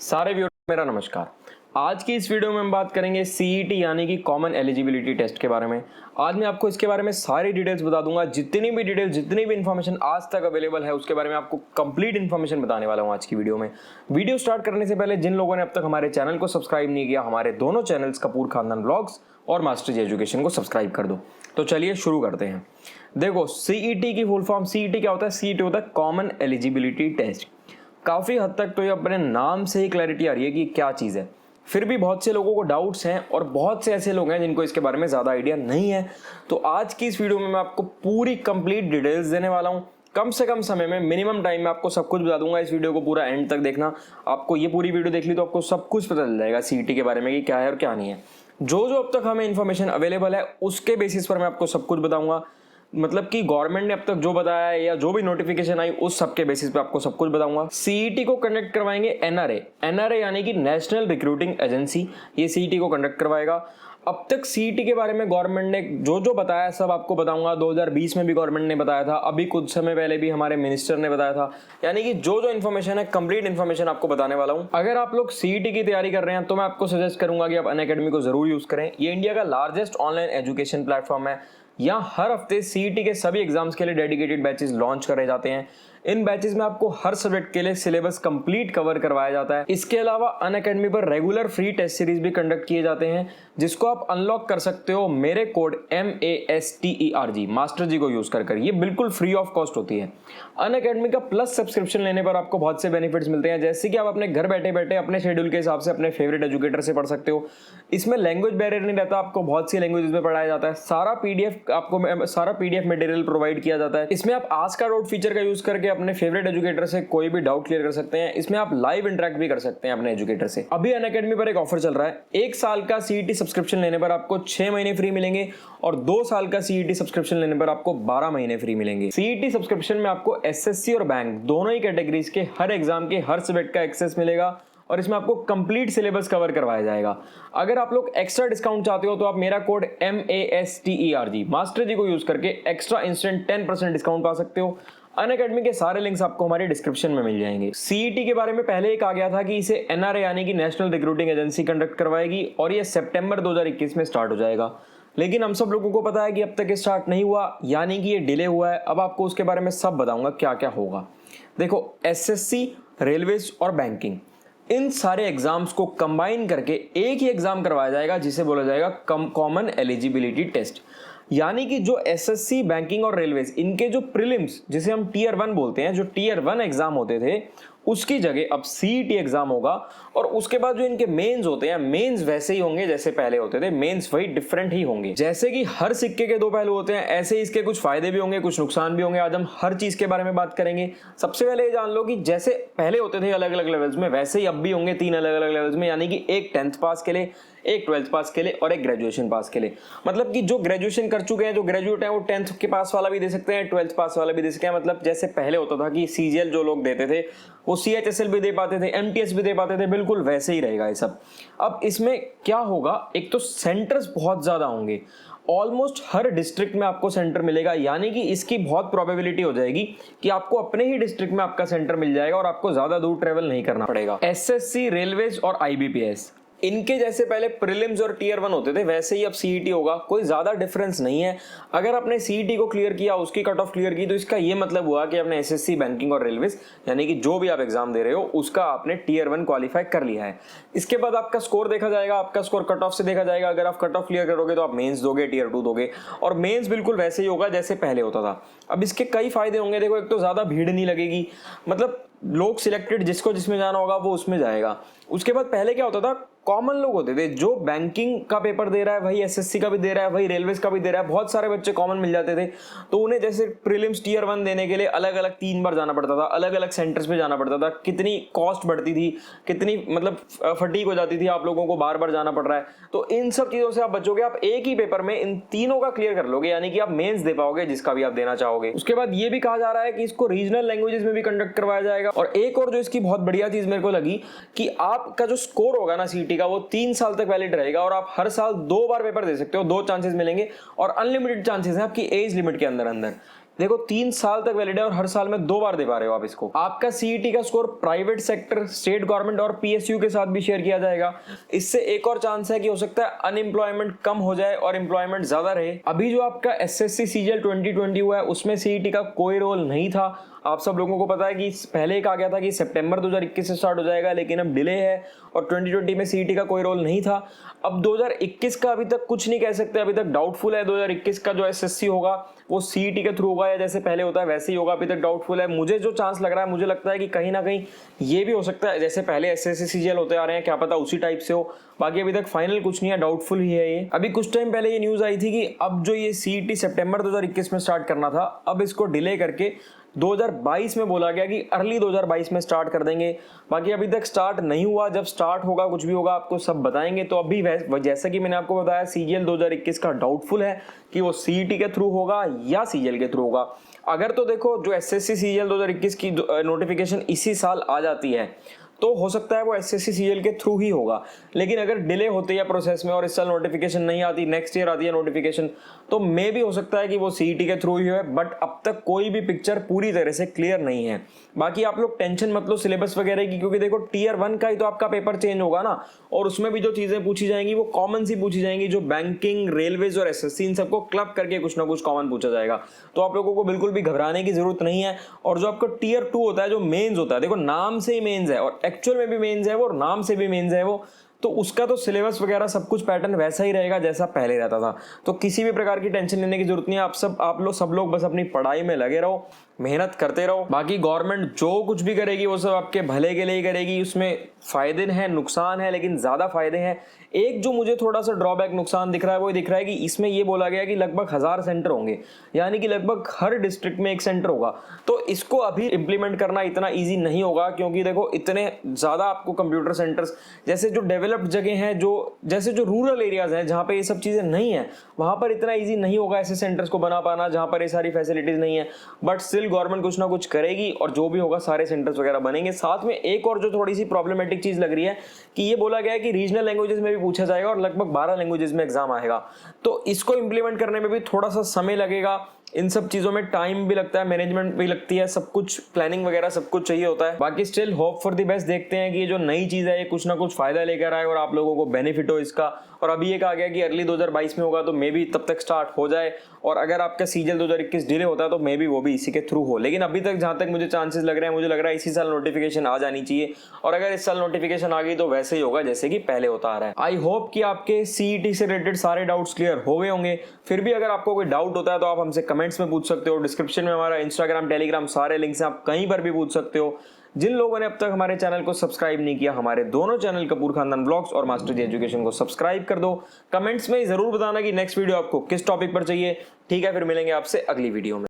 सारे व्यूअर्स मेरा नमस्कार। आज की इस वीडियो में हम बात करेंगे सीईटी यानी कि कॉमन एलिजिबिलिटी टेस्ट के बारे में। आज मैं आपको इसके बारे में सारी डिटेल्स बता दूंगा। जितनी भी इन्फॉर्मेशन आज तक अवेलेबल है उसके बारे में आपको कंप्लीट इन्फॉर्मेशन बताने वाला हूं आज की वीडियो में। वीडियो स्टार्ट करने से पहले जिन लोगों ने अब तक हमारे चैनल को सब्सक्राइब नहीं किया, हमारे दोनों चैनल्स कपूर खानदान व्लॉग्स और मास्टरजी एजुकेशन को सब्सक्राइब कर दो। तो चलिए शुरू करते हैं। देखो, सीईटी की फुल फॉर्म, सीईटी क्या होता है? सीईटी होता है कॉमन एलिजिबिलिटी टेस्ट। काफ़ी हद तक तो ये अपने नाम से ही क्लैरिटी आ रही है कि क्या चीज़ है। फिर भी बहुत से लोगों को डाउट्स हैं और बहुत से ऐसे लोग हैं जिनको इसके बारे में ज़्यादा आइडिया नहीं है। तो आज की इस वीडियो में मैं आपको पूरी कंप्लीट डिटेल्स देने वाला हूँ। कम से कम समय में, मिनिमम टाइम में आपको सब कुछ बता दूंगा। इस वीडियो को पूरा एंड तक देखना। आपको ये पूरी वीडियो देख ली तो आपको सब कुछ पता चल जाएगा सीईटी के बारे में कि क्या है और क्या नहीं है। जो जो अब तक हमें इन्फॉर्मेशन अवेलेबल है उसके बेसिस पर मैं आपको सब कुछ बताऊंगा। मतलब कि गवर्नमेंट ने अब तक जो बताया है या जो भी नोटिफिकेशन आई उस सब के बेसिस पे आपको सब कुछ बताऊंगा। सीईटी को कंडक्ट करवाएंगे एनआरए यानी कि नेशनल रिक्रूटिंग एजेंसी। ये सीईटी को कंडक्ट करवाएगा। अब तक सीईटी के बारे में गवर्नमेंट ने जो जो बताया सब आपको बताऊंगा। 2020 में भी गवर्नमेंट ने बताया था, अभी कुछ समय पहले भी हमारे मिनिस्टर ने बताया था। यानी कि जो जो इन्फॉर्मेशन है, कंप्लीट इन्फॉर्मेशन आपको बताने वाला हूं। अगर आप लोग सीईटी की तैयारी कर रहे हैं तो मैं आपको सजेस्ट करूंगा कि आप अनअकैडमी को जरूर यूज करें। ये इंडिया का लार्जेस्ट ऑनलाइन एजुकेशन प्लेटफॉर्म है। यहाँ हर हफ्ते सीईटी के सभी एग्जाम्स के लिए डेडिकेटेड बैचेस लॉन्च करे जाते हैं। इन बैचेस में आपको हर सब्जेक्ट के लिए सिलेबस कंप्लीट कवर करवाया जाता है। इसके अलावा अनअकैडमी पर रेगुलर फ्री टेस्ट सीरीज भी कंडक्ट किए जाते हैं, जिसको आप अनलॉक कर सकते हो मेरे कोड MASTERG मास्टर जी को यूज कर। ये बिल्कुल फ्री ऑफ कॉस्ट होती है। अनअकैडमी का प्लस सब्सक्रिप्शन लेने पर आपको बहुत से बेनिफिट्स मिलते हैं, जैसे कि आप अपने घर बैठे बैठे अपने शेड्यूल के हिसाब से अपने फेवरेट एजुकेटर से पढ़ सकते हो। इसमें लैंग्वेज बैरियर नहीं रहता, आपको बहुत सी लैंग्वेजेस में पढ़ाया जाता है। सारा पीडीएफ मटेरियल प्रोवाइड किया जाता है। इसमें आप आस्क का डाउट फीचर का यूज करके अपने फेवरेट एजुकेटर से कोई भी डाउट क्लियर कर सकते हैं। इसमें आप लाइव इंटरेक्ट भी कर सकते हैं अपने एजुकेटर से। अभी अनअकैडमी पर एक ऑफर चल रहा है। 1 साल का सीईटी सब्सक्रिप्शन लेने पर आपको 6 महीने फ्री मिलेंगे और 2 साल का सीईटी सब्सक्रिप्शन लेने पर आपको 12 महीने फ्री मिलेंगे। सीईटी सब्सक्रिप्शन में आपको एसएससी और बैंक दोनों ही कैटेगरीज के हर एग्जाम के हर सब्जेक्ट का एक्सेस मिलेगा और इसमें आपको कंप्लीट सिलेबस कवर करवाया जाएगा। अगर आप लोग एक्स्ट्रा डिस्काउंट चाहते हो तो आप मेरा कोड MASTERG मास्टर जी को यूज करके एक्स्ट्रा इंस्टेंट 10% डिस्काउंट पा सकते हो। अनअकैडमी के सारे लिंक्स आपको हमारे डिस्क्रिप्शन में मिल जाएंगे। सीईटी के बारे में पहले ही कहा गया था कि इसे एनआरए यानी कि नेशनल रिक्रूटिंग एजेंसी कंडक्ट करवाएगी और ये सितंबर 2021 में स्टार्ट हो जाएगा। लेकिन हम सब लोगों को पता है कि अब तक स्टार्ट नहीं हुआ, यानी कि ये डिले हुआ है। अब आपको उसके बारे में सब बताऊंगा क्या क्या होगा। देखो, एसएससी, रेलवेज और बैंकिंग, इन सारे एग्जाम्स को कंबाइन करके एक ही एग्जाम करवाया जाएगा जिसे बोला जाएगा कॉमन एलिजिबिलिटी टेस्ट। यानी कि जो एसएससी, बैंकिंग और रेलवेज, इनके जो प्रीलिम्स जिसे हम टीयर 1 बोलते हैं, जो टीयर 1 एग्जाम होते थे उसकी जगह अब सीईटी एग्जाम होगा। और उसके बाद जो इनके मेंस होते हैं, मेंस वैसे ही होंगे जैसे पहले होते थे। मेंस वही डिफरेंट ही होंगे। जैसे कि हर सिक्के के 2 पहलू होते हैं, ऐसे ही इसके कुछ फायदे भी होंगे, कुछ नुकसान भी होंगे। आज हम हर चीज के बारे में बात करेंगे। सबसे पहले ये जान लो कि जैसे पहले होते थे अलग अलग लेवल्स में, वैसे ही अब भी होंगे 3 अलग अलग लेवल्स में। यानी कि एक 10th पास के लिए, एक 12th पास के लिए और एक ग्रेजुएशन पास के लिए। मतलब कि जो ग्रेजुएशन कर चुके हैं, जो ग्रेजुएट हैं, वो 10th के पास वाला भी दे सकते हैं, 12th पास वाला भी दे सकते हैं। मतलब जैसे पहले होता था कि सीजीएल जो लोग देते थे वो सीएचएसएल भी दे पाते थे, एमटीएस भी दे पाते थे, बिल्कुल वैसे ही रहेगा ये सब। अब इसमें क्या होगा, एक तो सेंटर्स बहुत ज्यादा होंगे। ऑलमोस्ट हर डिस्ट्रिक्ट में आपको सेंटर मिलेगा। यानी कि इसकी बहुत प्रोबेबिलिटी हो जाएगी कि आपको अपने ही डिस्ट्रिक्ट में आपका सेंटर मिल जाएगा और आपको ज्यादा दूर ट्रेवल नहीं करना पड़ेगा। एसएससी, रेलवेज और आईबीपीएस, इनके जैसे पहले प्रीलिम्स और टीयर 1 होते थे, वैसे ही अब सीईटी होगा। कोई ज्यादा डिफरेंस नहीं है। अगर आपने सीईटी को क्लियर किया, उसकी कट ऑफ क्लियर की, तो इसका ये मतलब हुआ कि आपने एसएससी, बैंकिंग और रेलवेज यानी कि जो भी आप एग्जाम दे रहे हो उसका आपने टीयर 1 क्वालिफाई कर लिया है। इसके बाद आपका स्कोर देखा जाएगा, आपका स्कोर कट ऑफ से देखा जाएगा। अगर आप कट ऑफ क्लियर करोगे तो आप मेंस दोगे, टीयर 2 दोगे और मेंस बिल्कुल वैसे ही होगा जैसे पहले होता था। अब इसके कई फायदे होंगे। देखो, एक तो ज्यादा भीड़ नहीं लगेगी, मतलब लोग सिलेक्टेड जिसको जिसमें जाना होगा वो उसमें जाएगा। उसके बाद पहले क्या होता था, कॉमन लोग होते थे, जो बैंकिंग का पेपर दे रहा है वही एसएससी का भी दे रहा है, वही रेलवेज का भी दे रहा है। बहुत सारे बच्चे कॉमन मिल जाते थे, तो उन्हें जैसे प्रीलिम्स टीयर 1 देने के लिए अलग अलग 3 बार जाना पड़ता था, अलग अलग सेंटर्स पे जाना पड़ता था। कितनी कॉस्ट बढ़ती थी, कितनी मतलब फटीग हो जाती थी, आप लोगों को बार बार जाना पड़ रहा है। तो इन सब चीजों से आप बचोगे। आप एक ही पेपर में इन तीनों का क्लियर कर लोगे, यानी कि आप मेंस दे पाओगे जिसका भी आप देना चाहोगे। उसके बाद ये भी कहा जा रहा है कि इसको रीजनल लैंग्वेजेस में भी कंडक्ट करवाया जाएगा। और एक और जो इसकी बहुत बढ़िया चीज मेरे को लगी कि आपका जो स्कोर होगा ना सीईटी का, वो 3 साल तक वैलिड रहेगा और आप हर साल 2 बार पेपर दे सकते हो। 2 चांसेस मिलेंगे और अनलिमिटेड चांसेस हैं आपकी एज लिमिट के अंदर। देखो 3 साल तक वैलिड है और हर साल में 2 बार दे पा रहे हो आप इसको। आपका सीईटी का score private sector, state government और पीएसयू के साथ भी शेयर किया जाएगा। इससे एक और चांस है कि हो सकता है अनएम्प्लॉयमेंट कम हो जाए और एम्प्लॉयमेंट ज्यादा रहे। अभी जो आपका एसएससी सीजीएल 2020 हुआ है उसमें सीईटी का कोई रोल नहीं था। आप सब लोगों को पता है कि पहले कहा गया था कि सितंबर 2021 से स्टार्ट हो जाएगा, लेकिन अब डिले है और 2020 में सीईटी का कोई रोल नहीं था। अब 2021 का अभी तक कुछ नहीं कह सकते, अभी तक डाउटफुल है 2021 का जो एसएससी होगा वो सीईटी के थ्रू होगा या जैसे पहले होता है वैसे ही होगा, अभी तक डाउटफुल है। मुझे जो चांस लग रहा है, मुझे लगता है कि कहीं ना कहीं ये भी हो सकता है जैसे पहले एसएससी सीजीएल होते आ रहे हैं, क्या पता उसी टाइप से हो। बाकी अभी तक फाइनल कुछ नहीं है, डाउटफुल ही है ये। अभी कुछ टाइम पहले ये न्यूज आई थी कि अब जो ये सीईटी सितंबर 2021 में स्टार्ट करना था, अब इसको डिले करके 2022 में बोला गया कि अर्ली 2022 में स्टार्ट कर देंगे। बाकी अभी तक स्टार्ट नहीं हुआ, जब स्टार्ट होगा कुछ भी होगा आपको सब बताएंगे। तो अभी जैसा कि मैंने आपको बताया सीजीएल 2021 का डाउटफुल है कि वो सीईटी के थ्रू होगा या सीजीएल के थ्रू होगा। अगर तो देखो जो एसएससी सीजीएल 2021 की नोटिफिकेशन इसी साल आ जाती है तो हो सकता है वो एसएससी सीजीएल के थ्रू ही होगा, लेकिन अगर डिले होते या प्रोसेस में और इस साल नोटिफिकेशन नहीं आती, नेक्स्ट ईयर आती है नोटिफिकेशन, तो मे भी हो सकता है कि वो सीईटी के थ्रू ही हो। बट अब तक कोई भी पिक्चर पूरी तरह से क्लियर नहीं है। बाकी आप लोग टेंशन मत लो सिलेबस वगैरह की, क्योंकि देखो टीयर 1 का ही तो आपका पेपर चेंज होगा ना, और उसमें भी जो चीजें पूछी जाएंगी वो कॉमन सी पूछी जाएंगी। जो बैंकिंग, रेलवेज और एसएससी, इन सबको क्लब करके कुछ ना कुछ कॉमन पूछा जाएगा। तो आप लोगों को बिल्कुल भी घबराने की जरूरत नहीं है। और जो आपका टीयर 2 होता है, जो मेंस होता है, देखो नाम से ही मेंस है और एक्चुअल में भी मेंस है वो, और नाम से भी मेंस है वो, तो उसका तो सिलेबस वगैरह सब कुछ पैटर्न वैसा ही रहेगा जैसा पहले रहता था। तो किसी भी प्रकार की टेंशन लेने की जरूरत नहीं है। आप लोग बस अपनी पढ़ाई में लगे रहो, मेहनत करते रहो। बाकी गवर्नमेंट जो कुछ भी करेगी वो सब आपके भले के लिए ही करेगी। उसमें फायदे हैं, नुकसान है, लेकिन ज्यादा फायदे हैं। एक जो मुझे थोड़ा सा ड्रॉबैक नुकसान दिख रहा है वो दिख रहा है कि इसमें ये बोला गया कि लगभग 1000 सेंटर होंगे, यानी कि लगभग हर डिस्ट्रिक्ट में एक सेंटर होगा। तो इसको अभी इंप्लीमेंट करना इतना ईजी नहीं होगा, क्योंकि देखो इतने ज्यादा आपको कंप्यूटर सेंटर्स, जैसे जो डेवलप्ड जगह हैं, जैसे जो रूरल एरियाज हैं जहाँ पे ये सब चीजें नहीं है, वहां पर इतना ईजी नहीं होगा ऐसे सेंटर्स को बना पाना जहां पर ये सारी फैसिलिटीज नहीं है। बट स्टिल गवर्नमेंट कुछ ना कुछ करेगी और जो भी होगा सारे सेंटर्स वगैरह बनेंगे। साथ में एक और जो थोड़ी सी प्रॉब्लमेटिक चीज लग रही है कि ये बोला गया है कि रीजनल लैंग्वेजेस में भी पूछा जाएगा और लगभग 12 लैंग्वेजेस में एग्जाम आएगा। तो इसको इंप्लीमेंट करने में भी थोड़ा सा समय लगेगा। इन सब चीजों में टाइम भी लगता है, मैनेजमेंट भी लगती है, सब कुछ प्लानिंग वगैरह सब कुछ चाहिए होता है। बाकी still hope for the best, देखते हैं कि ये जो नई चीज है ये कुछ ना कुछ फायदा लेकर आए और आप लोगों को बेनिफिट हो इसका। और अभी ये कहा गया कि अर्ली 2022 में होगा, तो मे बी तब तक स्टार्ट हो जाए। और अगर आपका सीजीएल 2021 डिले होता है तो मे बी वो भी इसी के थ्रू हो। लेकिन अभी तक जहां तक मुझे चांसेस लग रहे हैं, मुझे लग रहा है इसी साल नोटिफिकेशन आ जानी चाहिए। और अगर इस साल नोटिफिकेशन आ गई तो वैसे ही होगा जैसे कि पहले होता आ रहा है। आई होप कि आपके सीईटी से रिलेटेड सारे डाउट्स क्लियर हो गए होंगे। फिर भी अगर आपको कोई डाउट होता है तो आप हमसे कमेंट्स में पूछ सकते हो। डिस्क्रिप्शन में हमारा इंस्टाग्राम, टेलीग्राम सारे लिंक्स हैं, आप कहीं पर भी पूछ सकते हो। जिन लोगों ने अब तक हमारे चैनल को सब्सक्राइब नहीं किया, हमारे दोनों चैनल कपूर खानदान व्लॉग्स और मास्टर जी एजुकेशन को सब्सक्राइब कर दो। कमेंट्स में जरूर बताना कि नेक्स्ट वीडियो आपको किस टॉपिक पर चाहिए। ठीक है, फिर मिलेंगे आपसे अगली वीडियो में।